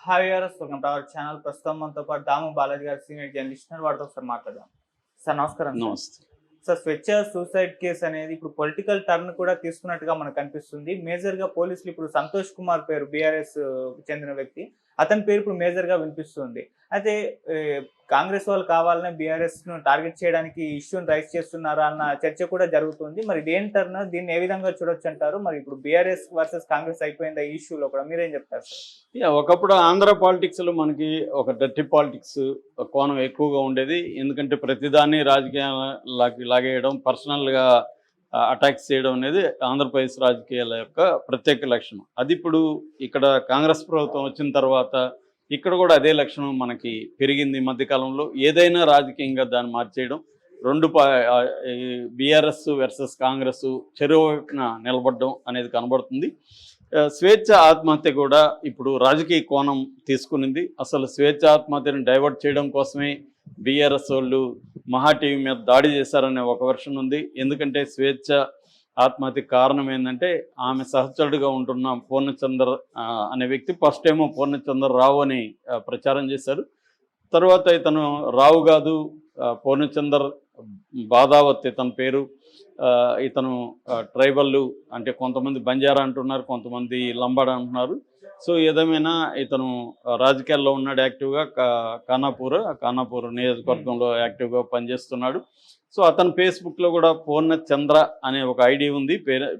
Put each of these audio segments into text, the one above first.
Hi viewers, welcome to our channel. ప్రస్తుతం మనతో పాటు దాము బాలాజీ గారు, సీనియర్ జర్నలిస్ట్, వారితో ఒకసారి మాట్లాడదాం. సార్ నమస్కారం. నమస్తే. సార్, స్వేచ్ఛ సూసైడ్ కేసు అనేది ఇప్పుడు పొలిటికల్ టర్న్ కూడా తీసుకున్నట్టుగా మనకు కనిపిస్తుంది. మేజర్ గా పోలీసులు ఇప్పుడు సంతోష్ కుమార్ పేరు, బీఆర్ఎస్ చెందిన వ్యక్తి, అతని పేరు ఇప్పుడు మేజర్ గా వినిపిస్తుంది. అయితే కాంగ్రెస్ వాళ్ళు కావాలనే బీఆర్ఎస్ ను టార్గెట్ చేయడానికి ఇష్యూని రైజ్ చేస్తున్నారా అన్న చర్చ కూడా జరుగుతుంది. మరి దేని టర్న్, దీన్ని ఏ విధంగా చూడొచ్చు అంటారు? మరి ఇప్పుడు బీఆర్ఎస్ వర్సెస్ కాంగ్రెస్ అయిపోయింది ఈ ఇష్యూలో కూడా, మీరేం చెప్తారు సార్? ఒకప్పుడు ఆంధ్ర పాలిటిక్స్ లో మనకి ఒక డర్టీ పాలిటిక్స్ కోణం ఎక్కువగా ఉండేది. ఎందుకంటే ప్రతిదాన్ని రాజకీయాలకి లాగేయడం, పర్సనల్ గా అటాక్స్ చేయడం అనేది ఆంధ్రప్రదేశ్ రాజకీయాల యొక్క ప్రత్యేక లక్షణం. అది ఇప్పుడు ఇక్కడ కాంగ్రెస్ ప్రభుత్వం వచ్చిన తర్వాత ఇక్కడ కూడా అదే లక్షణం మనకి పెరిగింది. ఈ మధ్యకాలంలో ఏదైనా రాజకీయంగా దాన్ని మార్చేయడం, బీఆర్ఎస్ వర్సెస్ కాంగ్రెస్ చెరువున నిలబడడం అనేది కనబడుతుంది. స్వేచ్ఛ ఆత్మహత్య కూడా ఇప్పుడు రాజకీయ కోణం తీసుకునింది. అసలు స్వేచ్ఛ ఆత్మహత్యను డైవర్ట్ చేయడం కోసమే బీఆర్ఎస్ వాళ్ళు మహా టీవీ మీద దాడి చేశారనే ఒక వెర్షన్ ఉంది. ఎందుకంటే స్వేచ్ఛ ఆత్మహత్యకు కారణం ఏంటంటే ఆమె సహచరుడుగా ఉంటున్న పూర్ణచంద్ర అనే వ్యక్తి ఫస్ట్ ఏమో పూర్ణచంద్ర రావు అని ప్రచారం చేశారు. తర్వాత ఇతను రావు కాదు, పూర్ణచంద్ర బాదావత్ ఇతని పేరు. ఇతను ట్రైబల్, అంటే కొంతమంది బంజారా అంటున్నారు, కొంతమంది లంబాడ అంటున్నారు. సో ఏదేమైనా ఇతను రాజకీయాల్లో ఉన్నాడు, యాక్టివ్గా ఖానాపూర్ నియోజకవర్గంలో యాక్టివ్గా పనిచేస్తున్నాడు. సో అతను ఫేస్బుక్లో కూడా పూర్ణచంద్ర అనే ఒక ఐడి ఉంది.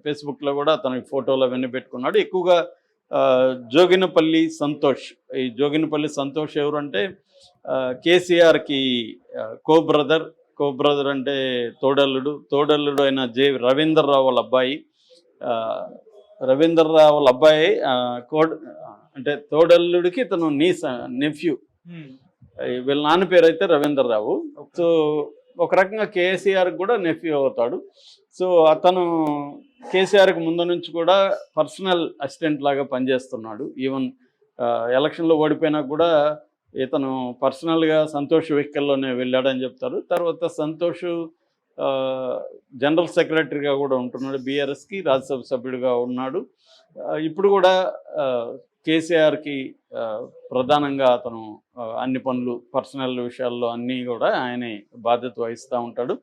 ఫేస్బుక్లో కూడా అతని ఫోటోలు అవన్నీ పెట్టుకున్నాడు. ఎక్కువగా జోగినపల్లి సంతోష్. ఈ జోగినపల్లి సంతోష్ ఎవరంటే కేసీఆర్కి కో బ్రదర్ అంటే తోడల్లుడు అయిన రవీందర్ రావు వాళ్ళ అబ్బాయి. అంటే తోడల్లుడికి ఇతను నెఫ్యూ. వీళ్ళ నాన్న పేరు అయితే రవీందర్ రావు. సో ఒక రకంగా కేసీఆర్కి కూడా నెఫ్యూ అవుతాడు. సో అతను కేసీఆర్కి ముందు నుంచి కూడా పర్సనల్ అసిస్టెంట్ లాగా పనిచేస్తున్నాడు. ఈవెన్ ఎలక్షన్లో ఓడిపోయినా కూడా ఇతను పర్సనల్గా సంతోష్ వెహికల్లోనే వెళ్ళాడని చెప్తారు. తర్వాత సంతోష్ జనరల్ సెక్రటరీగా కూడా ఉంటున్నాడు, బీఆర్ఎస్కి రాజ్యసభ సభ్యుడిగా ఉన్నాడు. ఇప్పుడు కూడా కేసీఆర్కి ప్రధానంగా అతను అన్ని పనులు, పర్సనల్ విషయాల్లో అన్నీ కూడా ఆయనే బాధ్యత వహిస్తూ ఉంటాడు.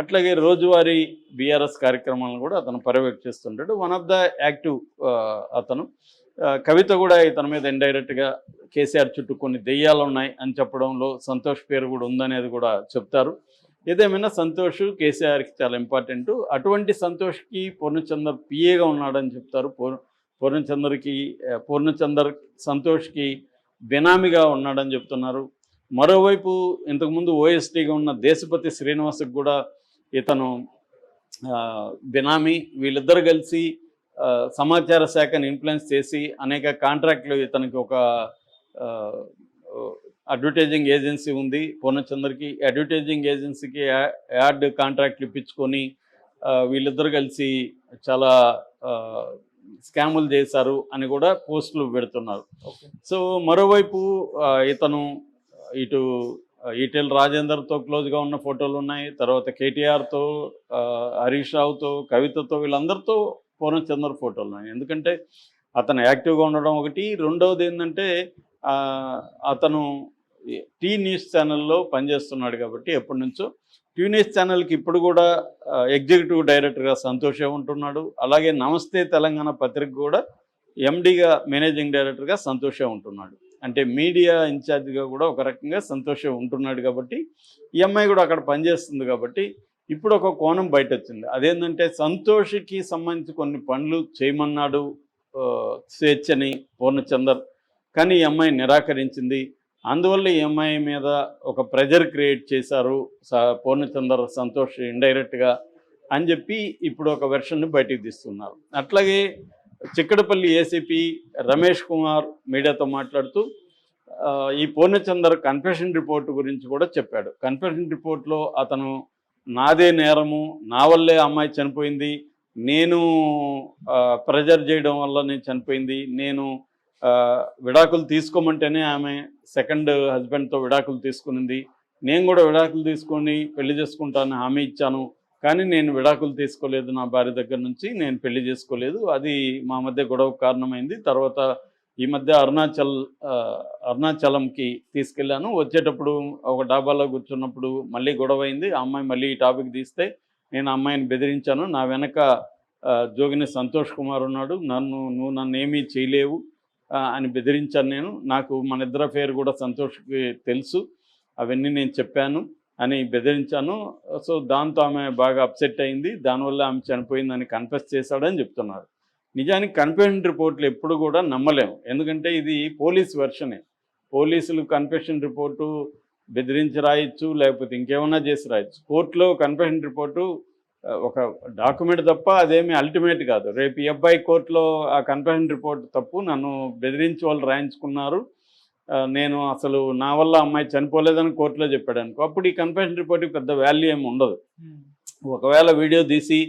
అట్లాగే రోజువారీ బీఆర్ఎస్ కార్యక్రమాలను కూడా అతను పర్యవేక్షిస్తుంటాడు. వన్ ఆఫ్ ద యాక్టివ్ అతను. కవిత కూడా ఇతని మీద ఇండైరెక్ట్గా కేసీఆర్ చుట్టూ కొన్ని దెయ్యాలు ఉన్నాయి అని చెప్పడంలో సంతోష్ పేరు కూడా ఉందనేది కూడా చెప్తారు. ఏదేమైనా సంతోష్ కేసీఆర్కి చాలా ఇంపార్టెంట్. అటువంటి సంతోష్కి పూర్ణచంద్ర పిఏగా ఉన్నాడని చెప్తారు. పూర్ణచంద్ర సంతోష్కి బెనామీగా ఉన్నాడని చెప్తున్నారు. మరోవైపు ఇంతకుముందు ఓఎస్టీగా ఉన్న దేశపతి శ్రీనివాస్కి కూడా ఇతను బెనామీ. వీళ్ళిద్దరు కలిసి సమాచార శాఖను ఇన్ఫ్లుయెన్స్ చేసి అనేక కాంట్రాక్ట్లు, ఇతనికి ఒక అడ్వర్టైజింగ్ ఏజెన్సీ ఉంది పూర్ణచంద్రకి. అడ్వర్టైజింగ్ ఏజెన్సీకి యాడ్ కాంట్రాక్ట్లు ఇప్పించుకొని వీళ్ళిద్దరు కలిసి చాలా స్కాములు చేశారు అని కూడా పోస్టులు పెడుతున్నారు. సో మరోవైపు ఇతను ఇటు ఈటెల రాజేందర్తో క్లోజ్గా ఉన్న ఫోటోలు ఉన్నాయి. తర్వాత కేటీఆర్తో, హరీష్ రావుతో, కవితతో, వీళ్ళందరితో పూర్ణచంద్ర ఫోటోలు ఉన్నాయి. ఎందుకంటే అతను యాక్టివ్గా ఉండడం ఒకటి. రెండవది ఏంటంటే అతను టీ న్యూస్ ఛానల్లో పనిచేస్తున్నాడు కాబట్టి ఎప్పటి నుంచో. టీ న్యూస్ ఛానల్కి ఇప్పుడు కూడా ఎగ్జిక్యూటివ్ డైరెక్టర్గా సంతోషే ఉంటున్నాడు. అలాగే నమస్తే తెలంగాణ పత్రిక కూడా ఎండీగా, మేనేజింగ్ డైరెక్టర్గా సంతోషే ఉంటున్నాడు. అంటే మీడియా ఇన్ఛార్జిగా కూడా ఒక రకంగా సంతోషే ఉంటున్నాడు కాబట్టి ఈ అమ్మాయి కూడా అక్కడ పనిచేస్తుంది కాబట్టి ఇప్పుడు ఒక కోణం బయట వచ్చింది. అదేంటంటే సంతోష్కి సంబంధించి కొన్ని పనులు చేయమన్నాడు స్వేచ్ఛని పూర్ణచందర్, కానీ ఈ అమ్మాయి నిరాకరించింది. అందువల్ల ఈ అమ్మాయి మీద ఒక ప్రెజర్ క్రియేట్ చేశారు పూర్ణచంద్ర సంతోష్ ఇండైరెక్ట్గా అని చెప్పి ఇప్పుడు ఒక వెర్షన్ని బయటికి తీస్తున్నారు. అట్లాగే చిక్కడపల్లి ఏసీపీ రమేష్ కుమార్ మీడియాతో మాట్లాడుతూ ఈ పూర్ణచంద్ర కన్ఫెషన్ రిపోర్ట్ గురించి కూడా చెప్పాడు. కన్ఫెషన్ రిపోర్ట్లో అతను నాదే నేరము, నా వల్లే అమ్మాయి చనిపోయింది, నేను ప్రెజర్ చేయడం వల్ల నేను చనిపోయింది, నేను విడాకులు తీసుకోమంటేనే ఆమె సెకండ్ హస్బెండ్తో విడాకులు తీసుకునింది, నేను కూడా విడాకులు తీసుకొని పెళ్లి చేసుకుంటానని హామీ ఇచ్చాను, కానీ నేను విడాకులు తీసుకోలేదు, నా భార్య దగ్గర నుంచి నేను పెళ్లి చేసుకోలేదు, అది మా మధ్య గొడవకు కారణమైంది. తర్వాత ఈ మధ్య అరుణాచలంకి తీసుకెళ్ళాను. వచ్చేటప్పుడు ఒక డాబాలో కూర్చున్నప్పుడు మళ్ళీ గొడవ అయింది. ఆ అమ్మాయి మళ్ళీ ఈ టాపిక్ తీస్తే నేను ఆ అమ్మాయిని బెదిరించాను. నా వెనక జోగిని సంతోష్ కుమార్ ఉన్నాడు. నువ్వు నన్నేమీ చేయలేవు అని బెదిరించాను నేను. నాకు మన ఇద్దరి పేరు కూడా సంతోష్కి తెలుసు, అవన్నీ నేను చెప్పాను అని బెదిరించాను. సో దాంతో ఆమె బాగా అప్సెట్ అయింది. దానివల్ల ఆమె చనిపోయిందని కన్ఫెస్ చేశాడని చెప్తున్నారు. నిజానికి కన్ఫెషన్ రిపోర్ట్లు ఎప్పుడు కూడా నమ్మలేము, ఎందుకంటే ఇది పోలీస్ వెర్షనే. పోలీసులు కన్ఫెషన్ రిపోర్టు బెదిరించి రాయొచ్చు, లేకపోతే ఇంకేమన్నా చేసి రాయొచ్చు. కోర్టులో కన్ఫెషన్ రిపోర్టు ఒక డాక్యుమెంట్ తప్ప అదేమి అల్టిమేట్ కాదు. రేపు ఈ అబ్బాయి కోర్టులో ఆ కన్ఫెషన్ రిపోర్ట్ తప్పు, నన్ను బెదిరించి వాళ్ళు రాయించుకున్నారు, నేను అసలు నా వల్ల అమ్మాయి చనిపోలేదని కోర్టులో చెప్పాడు అనుకో, అప్పుడు ఈ కన్ఫెషన్ రిపోర్ట్కి పెద్ద వాల్యూ ఏమి ఉండదు. ఒకవేళ వీడియో తీసి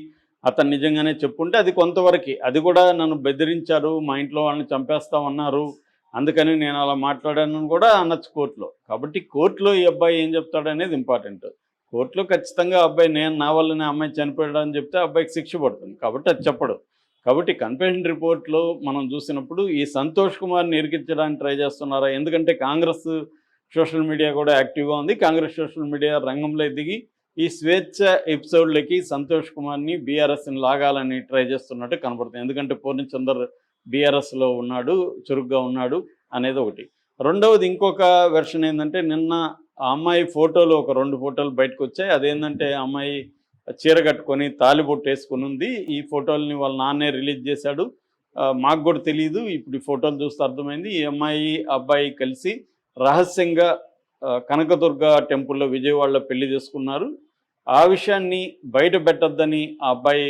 అతను నిజంగానే చెప్పుంటే అది కొంతవరకు, అది కూడా నన్ను బెదిరించారు, మా ఇంట్లో వాళ్ళని చంపేస్తామన్నారు, అందుకని నేను అలా మాట్లాడానని కూడా అనొచ్చు కోర్టులో. కాబట్టి కోర్టులో ఈ అబ్బాయి ఏం చెప్తాడనేది ఇంపార్టెంట్. కోర్టులో ఖచ్చితంగా అబ్బాయి నా వల్లనే అమ్మాయి చనిపోయాడు అని చెప్తే అబ్బాయికి శిక్ష పడుతుంది, కాబట్టి అది చెప్పడు. కాబట్టి కన్ఫెషన్ రిపోర్ట్లో మనం చూసినప్పుడు ఈ సంతోష్ కుమార్ని ఇరికించడానికి ట్రై చేస్తున్నారా, ఎందుకంటే కాంగ్రెస్ సోషల్ మీడియా కూడా యాక్టివ్గా ఉంది. కాంగ్రెస్ సోషల్ మీడియా రంగంలో దిగి ఈ స్వేచ్ఛ ఎపిసోడ్లకి సంతోష్ కుమార్ని బీఆర్ఎస్ని లాగాలని ట్రై చేస్తున్నట్టు కనబడుతుంది. ఎందుకంటే పూర్ణచందర్ బీఆర్ఎస్లో ఉన్నాడు, చురుగ్గా ఉన్నాడు అనేది ఒకటి. రెండవది ఇంకొక వెర్షన్ ఏంటంటే, నిన్న ఆ అమ్మాయి ఫోటోలు ఒక 2 ఫోటోలు బయటకు వచ్చాయి. అదేంటంటే అమ్మాయి చీర కట్టుకొని తాలిబొట్టు వేసుకుని ఉంది. ఈ ఫోటోల్ని వాళ్ళ నాన్నే రిలీజ్ చేశాడు. మాకు కూడా తెలియదు, ఇప్పుడు ఈ ఫోటోలు చూస్తే అర్థమైంది. ఈ అమ్మాయి అబ్బాయి కలిసి రహస్యంగా కనకదుర్గ టెంపుల్లో విజయవాడలో పెళ్లి చేసుకున్నారు. ఆ విషయాన్ని బయట పెట్టద్దని ఆ అబ్బాయి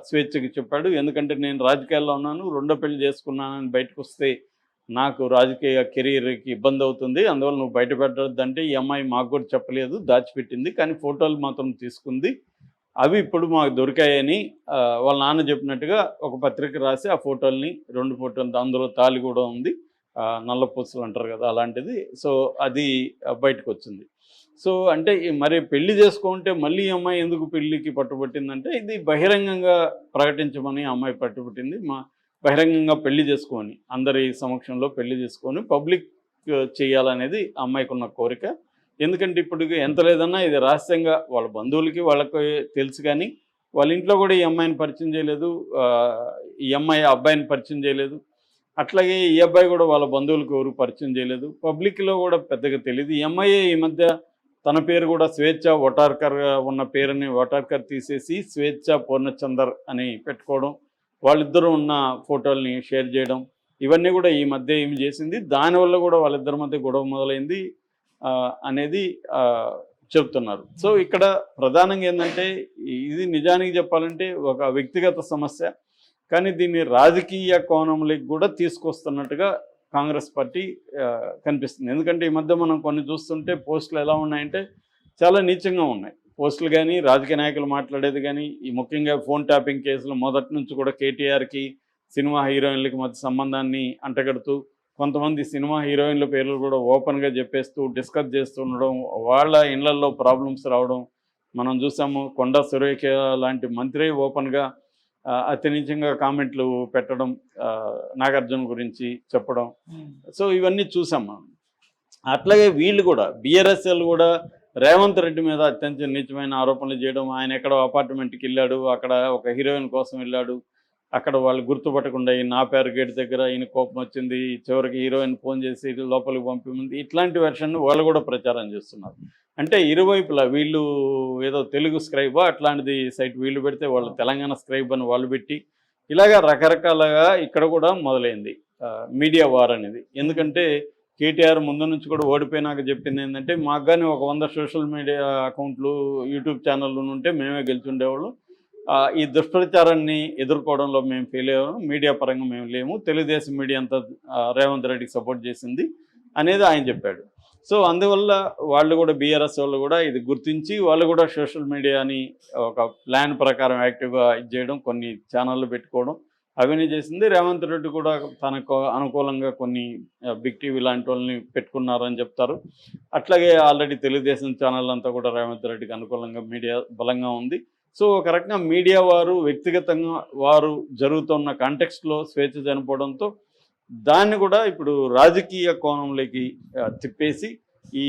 స్వేచ్ఛకి చెప్పాడు. ఎందుకంటే నేను రాజకీయాల్లో ఉన్నాను, 2వ పెళ్లి చేసుకున్నానని బయటకు వస్తే నాకు రాజకీయ కెరీర్కి ఇబ్బంది అవుతుంది, అందువల్ల నువ్వు బయట పెట్టద్దంటే ఈ అమ్మాయి మాకు కూడా చెప్పలేదు, దాచిపెట్టింది. కానీ ఫోటోలు మాత్రం తీసుకుంది, అవి ఇప్పుడు మాకు దొరికాయని వాళ్ళ నాన్న చెప్పినట్టుగా ఒక పత్రిక రాసి ఆ ఫోటోల్ని 2 ఫోటోలు, అందులో తాళి కూడా ఉంది, నల్ల పూసలు అంటారు కదా అలాంటిది. సో అది బయటకు వచ్చింది. సో అంటే మరి పెళ్లి చేసుకుంటే మళ్ళీ ఈ అమ్మాయి ఎందుకు పెళ్లికి పట్టుబట్టిందంటే, ఇది బహిరంగంగా ప్రకటించమని అమ్మాయి పట్టుబట్టింది. బహిరంగంగా పెళ్లి చేసుకొని, అందరి సమక్షంలో పెళ్లి చేసుకొని పబ్లిక్ చేయాలనేది అమ్మాయికి ఉన్న కోరిక. ఎందుకంటే ఇప్పుడు ఎంత లేదన్నా ఇది రహస్యంగా వాళ్ళ బంధువులకి వాళ్ళకి తెలుసు, కానీ వాళ్ళ ఇంట్లో కూడా ఈ అమ్మాయిని పరిచయం చేయలేదు, ఈ అమ్మాయి అబ్బాయిని పరిచయం చేయలేదు. అట్లాగే ఈ అబ్బాయి కూడా వాళ్ళ బంధువులకు ఎవరు పరిచయం చేయలేదు, పబ్లిక్లో కూడా పెద్దగా తెలియదు. ఈ అమ్మాయి ఈ మధ్య తన పేరు కూడా స్వేచ్ఛ వటార్కర్ ఉన్న పేరుని వటార్కర్ తీసేసి స్వేచ్ఛ పూర్ణచందర్ అని పెట్టుకోవడం, వాళ్ళిద్దరూ ఉన్న ఫోటోల్ని షేర్ చేయడం, ఇవన్నీ కూడా ఈ మధ్య ఏమి చేసింది. దానివల్ల కూడా వాళ్ళిద్దరి మధ్య గొడవ మొదలైంది అనేది చెప్తున్నారు. సో ఇక్కడ ప్రధానంగా ఏంటంటే, ఇది నిజానికి చెప్పాలంటే ఒక వ్యక్తిగత సమస్య, కానీ దీన్ని రాజకీయ కోణంలోకి కూడా తీసుకొస్తున్నట్టుగా కాంగ్రెస్ పార్టీ కనిపిస్తుంది. ఎందుకంటే ఈ మధ్య మనం కొన్ని చూస్తుంటే పోస్టులు ఎలా ఉన్నాయంటే చాలా నీచంగా ఉన్నాయి పోస్టులు, కానీ రాజకీయ నాయకులు మాట్లాడేది కానీ. ఈ ముఖ్యంగా ఫోన్ ట్యాపింగ్ కేసులు మొదటి నుంచి కూడా కేటీఆర్కి సినిమా హీరోయిన్లకి మధ్య సంబంధాన్ని అంటగడుతూ, కొంతమంది సినిమా హీరోయిన్ల పేర్లు కూడా ఓపెన్గా చెప్పేస్తూ డిస్కస్ చేస్తూ ఉండడం, వాళ్ళ ఇళ్లల్లో ప్రాబ్లమ్స్ రావడం మనం చూసాము. కొండా సురేఖ లాంటి మంత్రి ఓపెన్గా అతి నీచంగా కామెంట్లు పెట్టడం, నాగార్జున గురించి చెప్పడం. సో ఇవన్నీ చూసాం మనం. అట్లాగే వీళ్ళు కూడా బీఆర్ఎస్ఎల్ కూడా రేవంత్ రెడ్డి మీద అత్యంత నీచమైన ఆరోపణలు చేయడం. ఆయన ఎక్కడో అపార్ట్మెంట్కి వెళ్ళాడు, అక్కడ ఒక హీరోయిన్ కోసం వెళ్ళాడు, అక్కడ వాళ్ళు గుర్తుపట్టకుండా ఈ నా పేరు గేట్ దగ్గర ఈయన కోపం వచ్చింది, చివరికి హీరోయిన్ ఫోన్ చేసి లోపలికి పంపింది. ఇట్లాంటి వెర్షన్ వాళ్ళు కూడా ప్రచారం చేస్తున్నారు. అంటే ఇరువైపులా వీళ్ళు ఏదో తెలుగు స్క్రైబా అట్లాంటిది సైట్ వీళ్ళు పెడితే, వాళ్ళు తెలంగాణ స్క్రైబ్ అని వాళ్ళు పెట్టి, ఇలాగా రకరకాలుగా ఇక్కడ కూడా మొదలైంది మీడియా వార్ అనేది. ఎందుకంటే కేటీఆర్ ముందు నుంచి కూడా ఓడిపోయినాక చెప్పింది ఏంటంటే, మాకు కానీ ఒక 100 సోషల్ మీడియా అకౌంట్లు యూట్యూబ్ ఛానళ్ళు ఉంటే మేమే గెలిచుండేవాళ్ళం, ఈ దుష్ప్రచారాన్ని ఎదుర్కోవడంలో మేము ఫెయిల్ అయ్యాము, మీడియా పరంగా మేము లేము, తెలుగుదేశం మీడియా అంతా రేవంత్ రెడ్డికి సపోర్ట్ చేసింది అనేది ఆయన చెప్పాడు. సో అందువల్ల వాళ్ళు కూడా బీఆర్ఎస్ వాళ్ళు కూడా ఇది గుర్తించి వాళ్ళు కూడా సోషల్ మీడియాని ఒక ప్లాన్ ప్రకారం యాక్టివ్గా చేయడం, కొన్ని ఛానళ్ళు పెట్టుకోవడం అవన్నీ చేసింది. రేవంత్ రెడ్డి కూడా తనకు అనుకూలంగా కొన్ని బిగ్ టీవీ లాంటి వాళ్ళని పెట్టుకున్నారని చెప్తారు. అట్లాగే ఆల్రెడీ తెలుగుదేశం ఛానల్ అంతా కూడా రేవంత్ రెడ్డికి అనుకూలంగా మీడియా బలంగా ఉంది. సో ఒక రకంగా మీడియా వారు వ్యక్తిగతంగా వారు జరుగుతున్న కాంటెక్స్ట్లో స్వేచ్ఛ చనిపోవడంతో దాన్ని కూడా ఇప్పుడు రాజకీయ కోణంలోకి తిప్పేసి ఈ